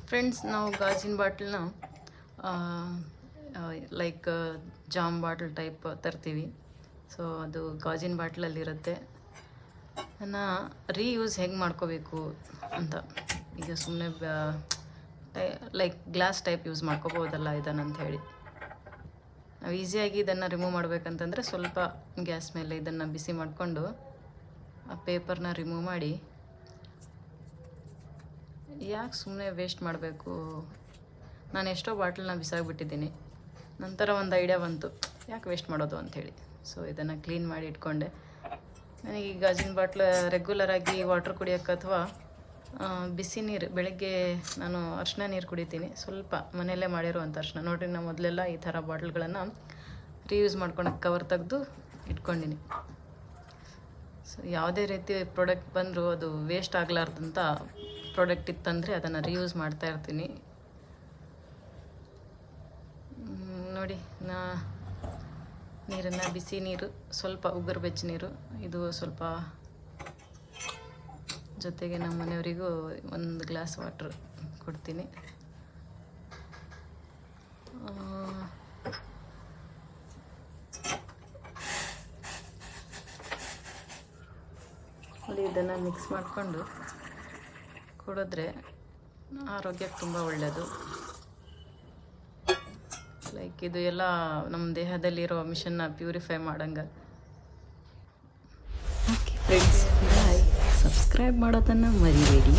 Friends, ನಾವು ಗಾಜಿನ ಬಾಟ್ಲನ್ನ like jam bottle type ತರ್ತೀವಿ. ಸೊ ಅದು ಗಾಜಿನ ಬಾಟ್ಲಲ್ಲಿರುತ್ತೆ. ಅದನ್ನು ರೀಯೂಸ್ ಹೆಂಗೆ ಮಾಡ್ಕೋಬೇಕು ಅಂತ. ಈಗ ಸುಮ್ಮನೆ ಲೈಕ್ ಗ್ಲಾಸ್ ಟೈಪ್ ಯೂಸ್ ಮಾಡ್ಕೋಬೋದಲ್ಲ ಇದನ್ನಂತ ಹೇಳಿ. ನಾವು ಈಸಿಯಾಗಿ ಇದನ್ನು ರಿಮೂವ್ ಮಾಡಬೇಕಂತಂದರೆ ಸ್ವಲ್ಪ ಗ್ಯಾಸ್ ಮೇಲೆ ಇದನ್ನು ಬಿಸಿ ಮಾಡಿಕೊಂಡು ಆ ಪೇಪರ್ನ ರಿಮೂವ್ ಮಾಡಿ, ಯಾಕೆ ಸುಮ್ಮನೆ ವೇಸ್ಟ್ ಮಾಡಬೇಕು. ನಾನು ಎಷ್ಟೋ ಬಾಟ್ಲನ್ನ ಬಿಸಾಗಿಬಿಟ್ಟಿದ್ದೀನಿ. ನಂತರ ಒಂದು ಐಡಿಯಾ ಬಂತು, ಯಾಕೆ ವೇಸ್ಟ್ ಮಾಡೋದು ಅಂಥೇಳಿ. ಸೊ ಇದನ್ನು ಕ್ಲೀನ್ ಮಾಡಿ ಇಟ್ಕೊಂಡೆ. ನನಗೆ ಈ ಗಾಜಿನ ಬಾಟ್ಲು ರೆಗ್ಯುಲರಾಗಿ ವಾಟ್ರ್ ಕುಡಿಯೋಕ್ಕೆ ಅಥವಾ ಬಿಸಿ ನೀರು, ಬೆಳಗ್ಗೆ ನಾನು ಅರಿಶಿನ ನೀರು ಕುಡಿತೀನಿ. ಸ್ವಲ್ಪ ಮನೆಯಲ್ಲೇ ಮಾಡಿರುವಂಥ ಅರಿಶಿನ ನೋಡಿರಿ. ನಾನು ಮೊದಲೆಲ್ಲ ಈ ಥರ ಬಾಟ್ಲ್ಗಳನ್ನು ರೀಯೂಸ್ ಮಾಡ್ಕೊಳಕ್ಕೆ ಕವರ್ ತೆಗೆದು ಇಟ್ಕೊಂಡಿನಿ. ಸೊ ಯಾವುದೇ ರೀತಿ ಪ್ರಾಡಕ್ಟ್ ಬಂದರೂ ಅದು ವೇಸ್ಟ್ ಆಗಲಾರ್ದಂಥ ಪ್ರಾಡಕ್ಟ್ ಇತ್ತಂದರೆ ಅದನ್ನು ರೀಯೂಸ್ ಮಾಡ್ತಾ ಇರ್ತೀನಿ. ನೋಡಿ, ನೀರನ್ನು, ಬಿಸಿ ನೀರು, ಸ್ವಲ್ಪ ಉಗುರು ಬೆಚ್ಚ ನೀರು, ಇದು ಸ್ವಲ್ಪ, ಜೊತೆಗೆ ನಮ್ಮ ಮನೆಯವರಿಗೂ ಒಂದು ಗ್ಲಾಸ್ ವಾಟ್ರ್ ಕೊಡ್ತೀನಿ. ಅಲ್ಲಿ ಇದನ್ನು ಮಿಕ್ಸ್ ಮಾಡಿಕೊಂಡು ಕುಡಿದ್ರೆ ಆರೋಗ್ಯಕ್ಕೆ ತುಂಬ ಒಳ್ಳೆಯದು. ಲೈಕ್ ಇದು ಎಲ್ಲ ನಮ್ಮ ದೇಹದಲ್ಲಿರೋ ಮಿಷನ್ನ ಪ್ಯೂರಿಫೈ ಮಾಡಂಗೆ. ಓಕೆ ಫ್ರೆಂಡ್ಸ್, ಬಾಯ್. ಸಬ್ಸ್ಕ್ರೈಬ್ ಮಾಡೋದನ್ನು ಮರಿಬೇಡಿ.